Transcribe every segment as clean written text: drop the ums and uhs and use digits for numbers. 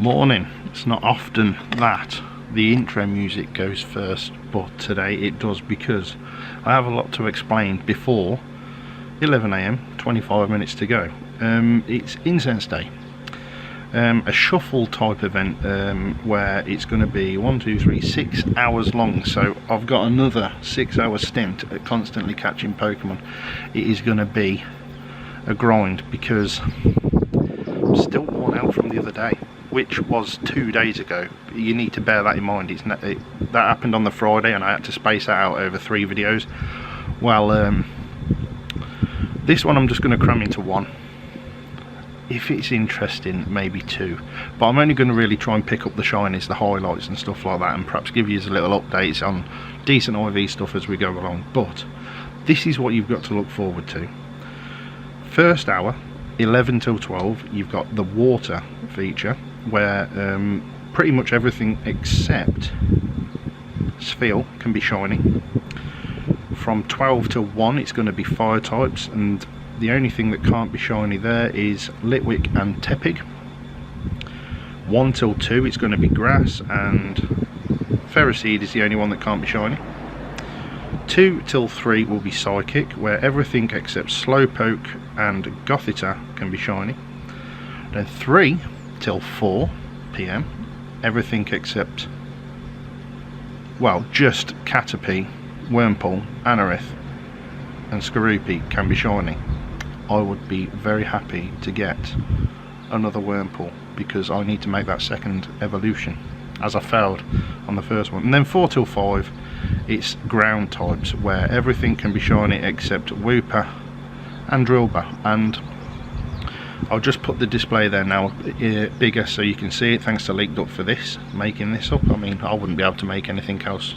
Morning. It's not often that the intro music goes first, but today it does because I have a lot to explain before 11 AM, 25 minutes to go. It's Incense Day, a shuffle type event where it's going to be 6 hours long, so I've got another 6 hour stint at constantly catching Pokemon. It is going to be a grind because I'm still worn out from the other day, which was 2 days ago. You need to bear that in mind. That happened on the Friday and I had to space that out over 3 videos. Well, this one I'm just going to cram into one. If it's interesting, maybe 2, but I'm only going to really try and pick up the shinies, the highlights and stuff like that, and perhaps give you a little updates on decent IV stuff as we go along. But this is what you've got to look forward to. First hour, 11 till 12, you've got the water feature, where pretty much everything except Sphere can be shiny. From 12 till 1 it's going to be fire types, and the only thing that can't be shiny there is Litwick and Tepig. 1 till 2 it's going to be grass, and Ferroseed is the only one that can't be shiny. 2 till 3 will be psychic, where everything except Slowpoke and Gothita can be shiny. Then 3 till 4 PM, everything except, well, just Caterpie, Wurmple, Anorith and Skorupi can be shiny. I would be very happy to get another Wurmple because I need to make that second evolution, as I failed on the first one. And then 4 till 5 it's ground types, where everything can be shiny except Wooper and Drillbur. And I'll just put the display there now bigger so you can see it, thanks to Leaked Up for this, making this up. I mean, I wouldn't be able to make anything else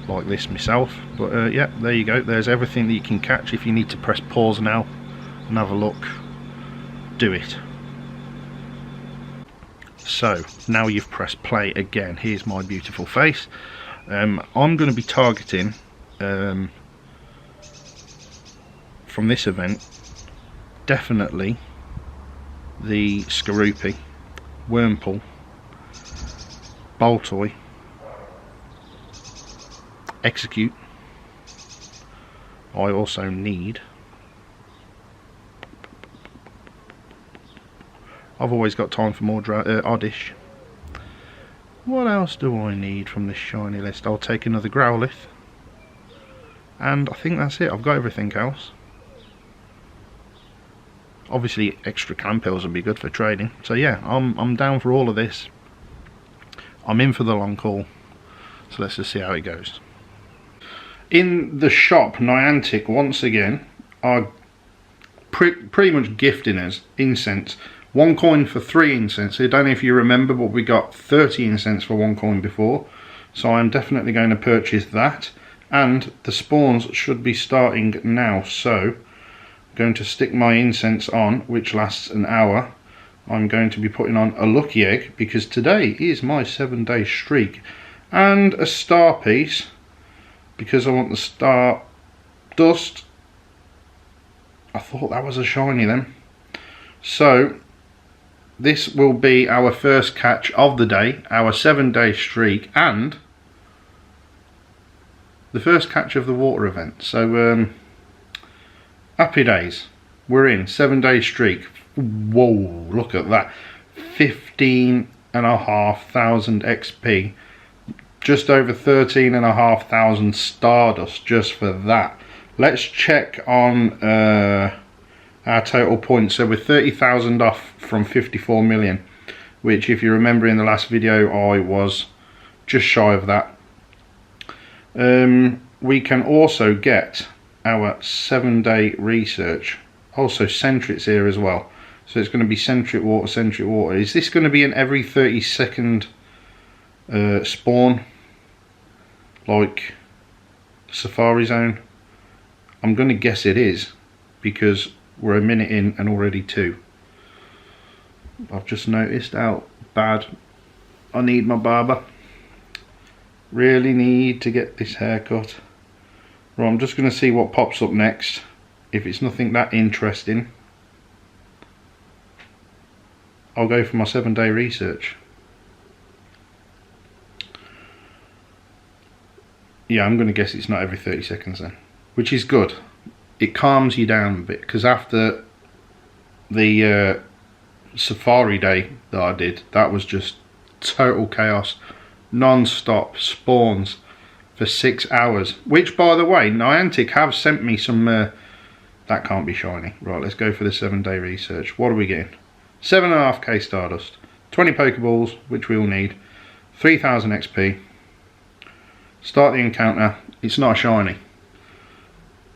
like this myself, but yeah, there you go. There's everything that you can catch. If you need to press pause now and have a look, do it. So now you've pressed play again, here's my beautiful face. I'm going to be targeting from this event definitely the Skorupi, Wurmple, Boltoy, Execute. I also need, I've always got time for more Oddish. What else do I need from this shiny list? I'll take another Growlithe, and I think that's it. I've got everything else. Obviously extra Campills would be good for trading, so yeah, I'm down for all of this. I'm in for the long haul, so let's just see how it goes. In the shop, Niantic once again are pretty much gifting us Incense. 1 coin for 3 Incense. I don't know if you remember, but we got 30 Incense for 1 coin before, so I'm definitely going to purchase that. And the spawns should be starting now, so I'm going to stick my Incense on, which lasts an hour. I'm going to be putting on a lucky egg because today is my 7-day streak, and a star piece because I want the star dust. I thought that was a shiny then. So this will be our first catch of the day, our 7-day streak, and the first catch of the water event. So happy days. We're in 7-day streak. Whoa, look at that. 15,500 XP. Just over 13,500 Stardust just for that. Let's check on our total points. So we're 30,000 off from 54 million, which, if you remember in the last video, I was just shy of that. We can also get our 7-day research. Also Centric's here as well, so it's going to be Centric Water, Centric Water. Is this going to be an every 30-second spawn like Safari Zone? I'm going to guess it is, because we're a minute in and already 2. I've just noticed how bad I need my barber. Really need to get this haircut. Right, I'm just going to see what pops up next. If it's nothing that interesting, I'll go for my 7-day research. Yeah, I'm going to guess it's not every 30 seconds then, which is good. It calms you down a bit, because after the safari day that I did, that was just total chaos, non-stop spawns for 6 hours, which, by the way, Niantic have sent me some that can't be shiny. Right, let's go for the 7-day research. What are we getting? 7.5k Stardust, 20 Pokeballs, which we all need, 3000 XP. Start the encounter. It's not a shiny.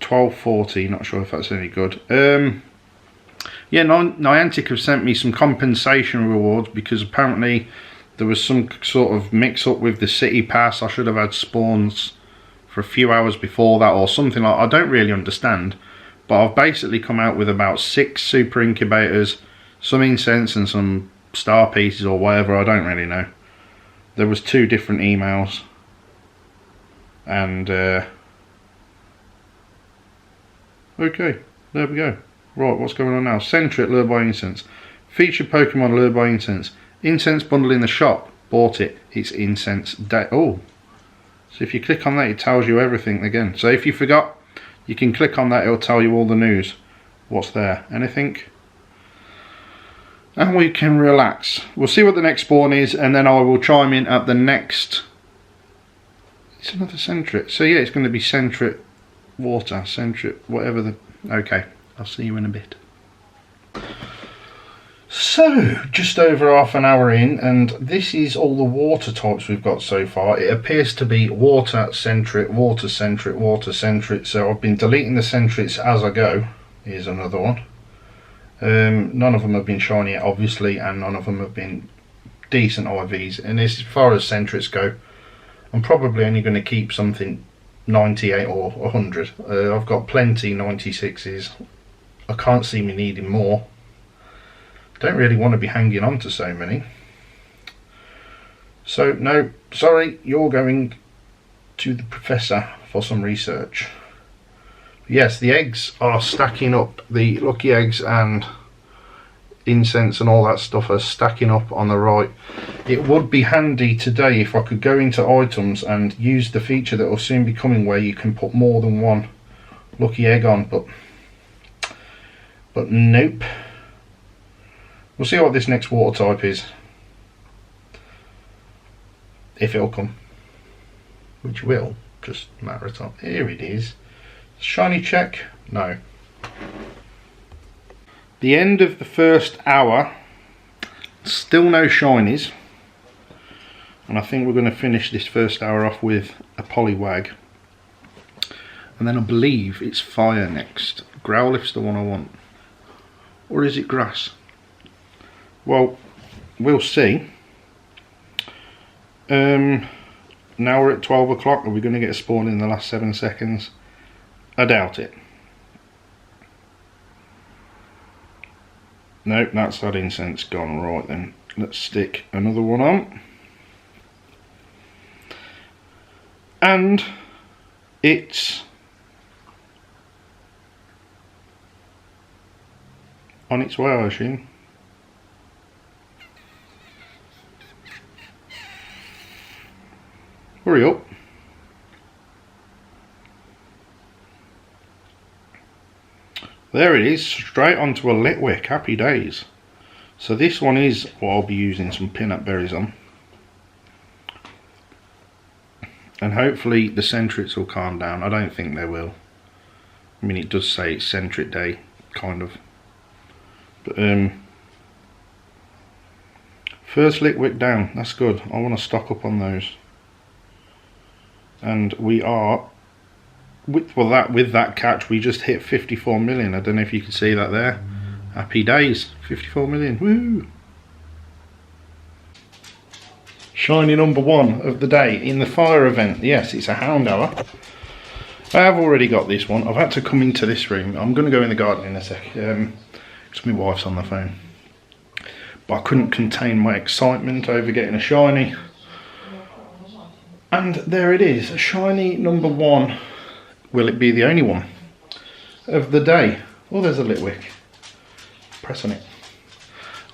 1240, not sure if that's any good. Yeah, Niantic have sent me some compensation rewards, because apparently there was some sort of mix up with the city pass. I should have had spawns for a few hours before that or something like that. I don't really understand, but I've basically come out with about 6 super incubators, some incense and some star pieces or whatever, I don't really know. There was 2 different emails, and okay, there we go. Right, what's going on now? Sentret lured by incense. Featured Pokemon lured by incense. Incense bundle in the shop. Bought it. It's incense day. Oh, so if you click on that, it tells you everything again. So if you forgot, you can click on that. It'll tell you all the news. What's there? Anything? And we can relax. We'll see what the next spawn is, and then I will chime in at the next. It's another Sentret. So yeah, it's going to be Sentret water, Sentret whatever the. Okay, I'll see you in a bit. So, just over half an hour in, and this is all the water types we've got so far. It appears to be water Sentret, water Sentret, water Sentret. So I've been deleting the Sentrets as I go. Here's another one. None of them have been shiny yet, obviously, and none of them have been decent IVs. And as far as Sentrets go, I'm probably only going to keep something 98 or 100. I've got plenty 96s. I can't see me needing more. Don't really want to be hanging on to so many. So no, sorry, you're going to the professor for some research. Yes, the eggs are stacking up. The lucky eggs and incense and all that stuff are stacking up on the right. It would be handy today if I could go into items and use the feature that will soon be coming where you can put more than one lucky egg on, but nope. We'll see what this next water type is, if it'll come, which will, just a matter of time. Here it is. Shiny check? No. The end of the first hour, still no shinies, and I think we're going to finish this first hour off with a Poliwag, and then I believe it's fire next. Growlithe's the one I want, or is it grass? Well, we'll see. Now we're at 12 o'clock. Are we going to get a spawn in the last 7 seconds? I doubt it. Nope, that's that incense gone. Right then, let's stick another one on. And it's on its way, I assume. Hurry up. There it is, straight onto a Litwick. Happy days. So this one is what I'll be using some peanut berries on. And hopefully the Sentrets will calm down. I don't think they will. I mean, it does say it's Sentret day, kind of. But first Litwick down, that's good. I want to stock up on those. And we are, with that catch, we just hit 54 million. I don't know if you can see that there. Happy days, 54 million, woo! Shiny number 1 of the day in the fire event. Yes, it's a Houndour. I have already got this one. I've had to come into this room. I'm going to go in the garden in a sec, because my wife's on the phone. But I couldn't contain my excitement over getting a shiny. And there it is, a shiny number 1. Will it be the only one of the day? Oh, there's a Litwick. Press on it.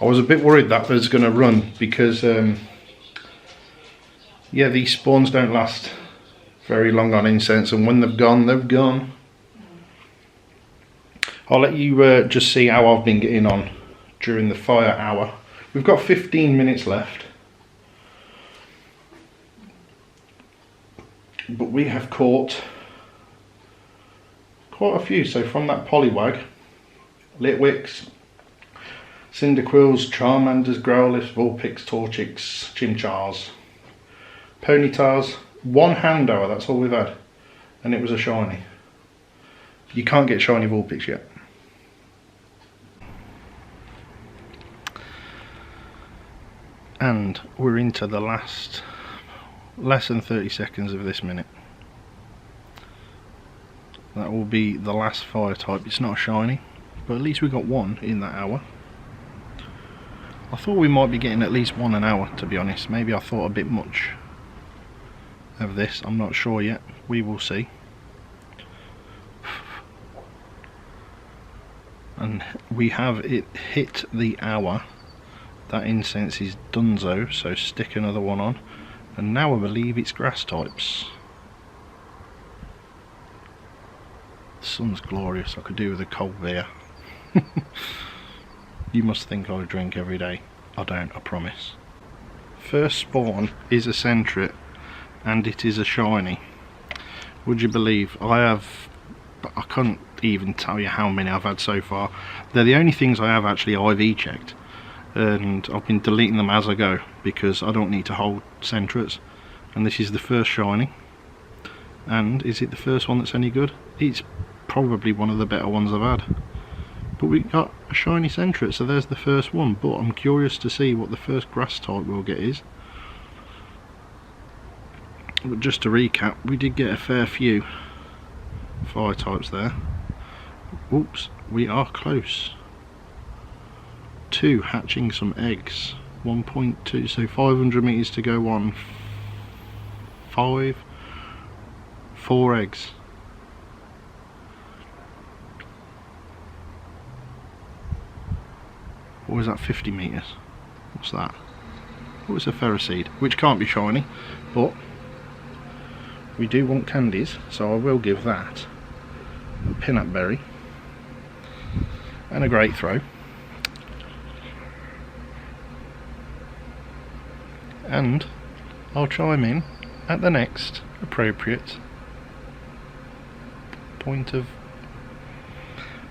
I was a bit worried that was going to run because yeah, these spawns don't last very long on incense, and when they've gone, they've gone. I'll let you just see how I've been getting on during the fire hour. We've got 15 minutes left, but we have caught quite a few. So from that polywag, litwicks, cinderquills, charmanders, growlers, vulpix, torchics, chimchars, ponytails, one handower, that's all we've had, and it was a shiny. You can't get shiny vulpix yet. And we're into the less than 30 seconds of this minute. That will be the last fire type. It's not a shiny, but at least we got one in that hour. I thought we might be getting at least one an hour, to be honest. Maybe I thought a bit much of this. I'm not sure yet. We will see. And we have it hit the hour. That incense is donezo, so stick another one on. And now I believe it's grass types. The sun's glorious. I could do with a cold beer. You must think I drink every day. I don't, I promise. First spawn is a centret, and it is a shiny. Would you believe I can't even tell you how many I've had so far. They're the only things I have actually IV checked, and I've been deleting them as I go because I don't need to hold centrets. And this is the first shiny. And is it the first one that's any good? It's probably one of the better ones I've had. But we got a shiny centret, so there's the first one. But I'm curious to see what the first grass type we'll get is. But just to recap, we did get a fair few fire types there. Oops, we are close to hatching some eggs. 1.2, so 500 meters to go on. 4 eggs. Or is that 50 meters? What's that? Oh, it's a ferroseed, which can't be shiny, but we do want candies, so I will give that a peanut berry and a great throw. And I'll chime in at the next appropriate point of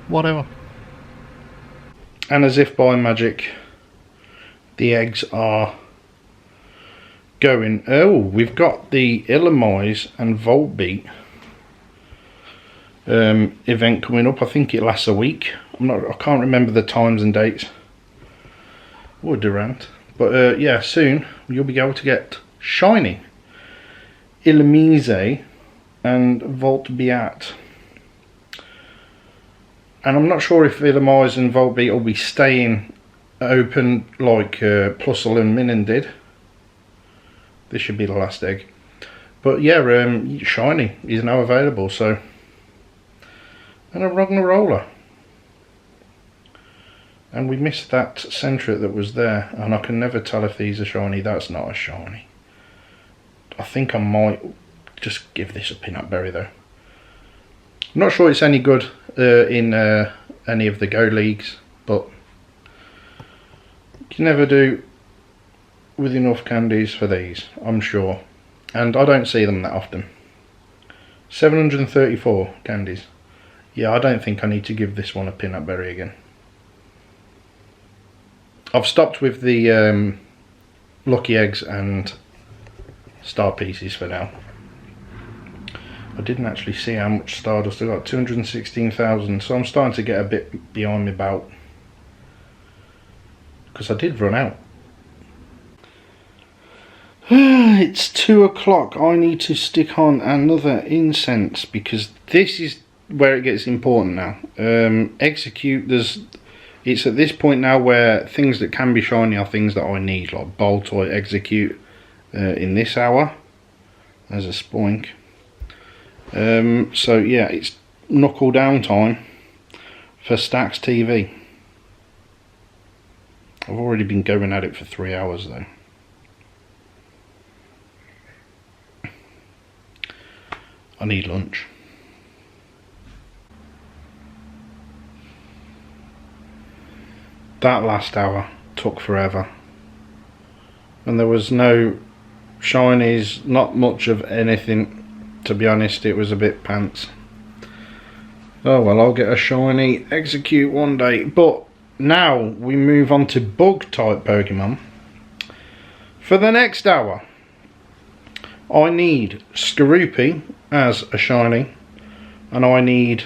whatever. And as if by magic, the eggs are going. Oh, we've got the Illumise and Voltbeat event coming up. I think it lasts a week. I can't remember the times and dates. Or Durant. But yeah, soon you'll be able to get shiny Illumise and Voltbeat. And I'm not sure if Illumise and Voltbeat will be staying open like Plusle and Minun did. This should be the last egg. But yeah, shiny is now available, so. And a Rognarola. And we missed that centret that was there, and I can never tell if these are shiny. That's not a shiny. I think I might just give this a peanut berry though. I'm not sure it's any good in any of the Go leagues, but you can never do with enough candies for these, I'm sure. And I don't see them that often. 734 candies. Yeah, I don't think I need to give this one a peanut berry again. I've stopped with the lucky eggs and star pieces for now. I didn't actually see how much Stardust I got. 216,000, so I'm starting to get a bit behind my belt because I did run out. It's 2 o'clock. I need to stick on another incense because this is where it gets important now. Execute, it's at this point now where things that can be shiny are things that I need, like Boltoy, Execute in this hour. There's a spoink. So yeah, it's knuckle down time for Stacks TV. I've already been going at it for 3 hours though. I need lunch. That last hour took forever. And there was no shinies, not much of anything. To be honest, it was a bit pants. Oh well, I'll get a shiny execute one day. But now we move on to bug type Pokemon. For the next hour, I need Skorupi as a shiny, and I need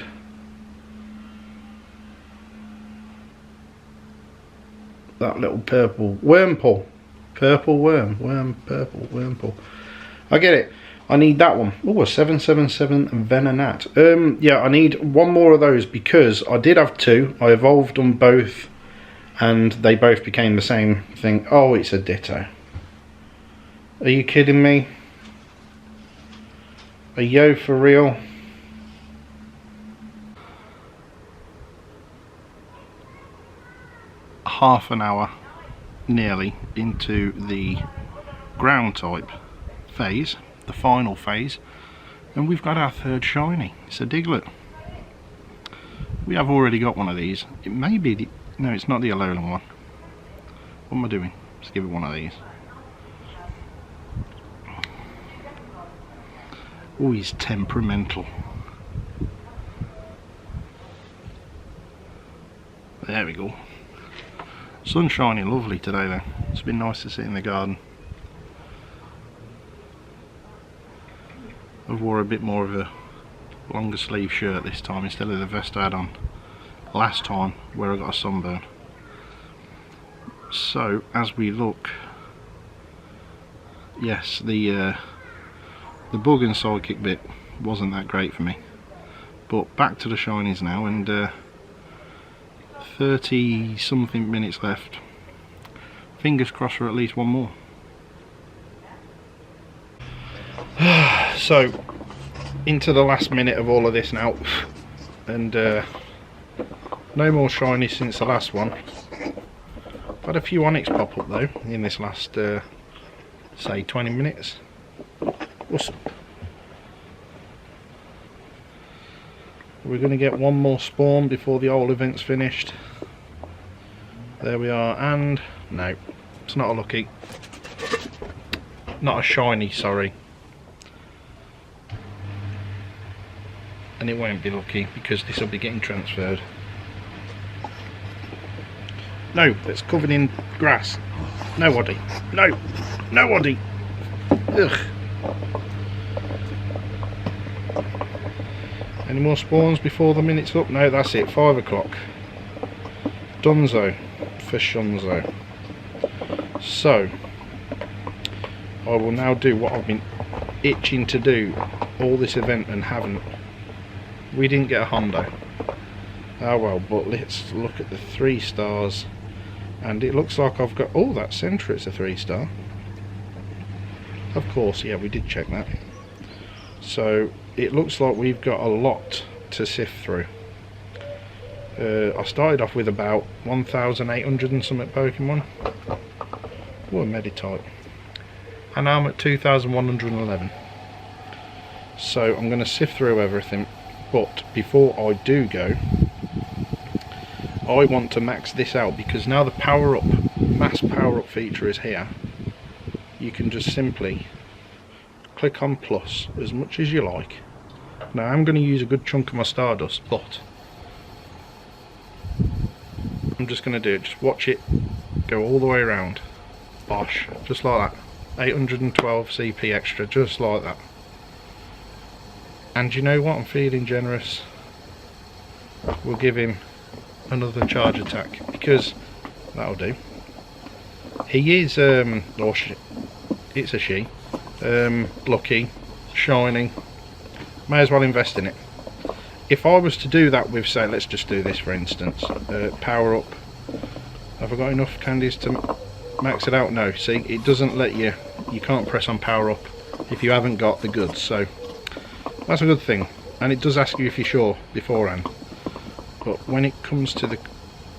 that little purple Wurmple. Purple worm, purple Wurmple. I get it. I need that one. Oh, a 777 Venonat. Yeah, I need one more of those because I did have two. I evolved them both and they both became the same thing. Oh, it's a Ditto. Are you kidding me? Are you for real? Half an hour nearly into the ground type phase, the final phase, and we've got our third shiny. It's a Diglett. We have already got one of these. It may be the, no, it's not the Alolan one. What am I doing? Let's give it one of these. Oh, he's temperamental. There we go. Sun's shining lovely today though. It's been nice to sit in the garden. I've wore a bit more of a longer sleeve shirt this time instead of the vest I had on last time where I got a sunburn. So as we look, yes, the bug and sidekick bit wasn't that great for me, but back to the shinies now, and 30 something minutes left. Fingers crossed for at least one more. So into the last minute of all of this now, and no more shinies since the last one. Had a few Onyx pop up though in this last say 20 minutes. Awesome. We're going to get one more spawn before the whole event's finished. There we are, and no, it's not a lucky. Not a shiny, sorry. And it won't be lucky because this will be getting transferred. No, it's covered in grass. Nobody. No, nobody. Ugh. Any more spawns before the minute's up? No, that's it. 5 o'clock. Dunzo for Shunzo. So, I will now do what I've been itching to do all this event and haven't. We didn't get a Hondo. Oh well, but let's look at the 3 stars. And it looks like I've got... Oh, that Sentry's a 3-star. Of course, yeah, we did check that. So, it looks like we've got a lot to sift through. I started off with about 1,800 and something Pokemon. Oh, a Meditite. And now I'm at 2,111. So, I'm going to sift through everything. But, before I do go, I want to max this out because now the power up, mass power up feature is here. You can just simply click on plus as much as you like. Now I'm going to use a good chunk of my Stardust, but I'm just going to do it. Just watch it go all the way around. Bosh, just like that. 812 CP extra, just like that. And you know what? I'm feeling generous. We'll give him another charge attack because that'll do. He is or it's a she, lucky, shiny. May as well invest in it. If I was to do that with, say, let's just do this for instance, power up. Have I got enough candies to max it out? No, see, it doesn't let you. You can't press on power up if you haven't got the goods. So that's a good thing, and it does ask you if you're sure beforehand. But when it comes to the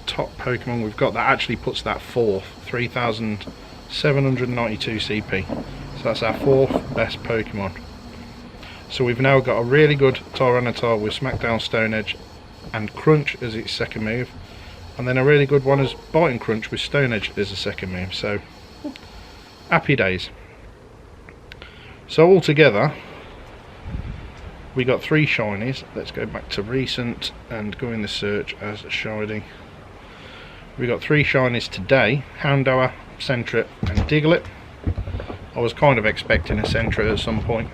top Pokemon we've got that actually puts that fourth, 3,792 CP. So that's our fourth best Pokemon. So we've now got a really good Tyranitar with Smackdown, Stone Edge and Crunch as its second move, and then a really good one as Bite and Crunch with Stone Edge as a second move. So happy days. So altogether we got 3 shinies. Let's go back to recent and go in the search as shiny. We got 3 shinies today: Houndour, Sentret and Diglett. I was kind of expecting a Sentret at some point.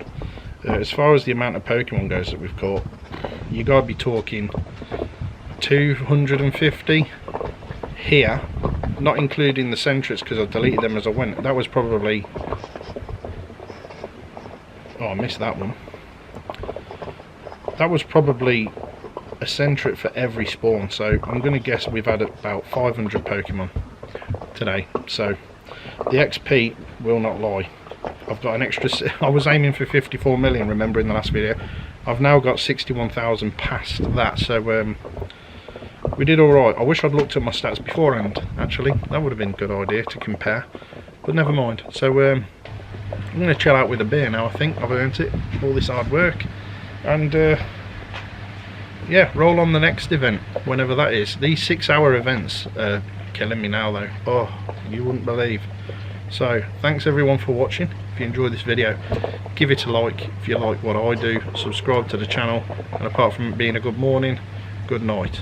As far as the amount of Pokemon goes that we've caught, you gotta be talking 250 here, not including the Sentrets because I deleted them as I went. That was probably, oh, I missed that one. That was probably a Sentret for every spawn, so I'm going to guess we've had about 500 Pokemon today. So the XP will not lie. I've got an extra, I was aiming for 54 million, remember, in the last video. I've now got 61,000 past that, so we did alright. I wish I'd looked at my stats beforehand, actually. That would have been a good idea to compare, but never mind. So I'm going to chill out with a beer now. I think I've earned it, all this hard work, and yeah, roll on the next event, whenever that is. These 6-hour events are killing me now though. Oh, you wouldn't believe. So thanks everyone for watching. If you enjoyed this video, give it a like. If you like what I do, subscribe to the channel, and apart from it being a good morning, good night.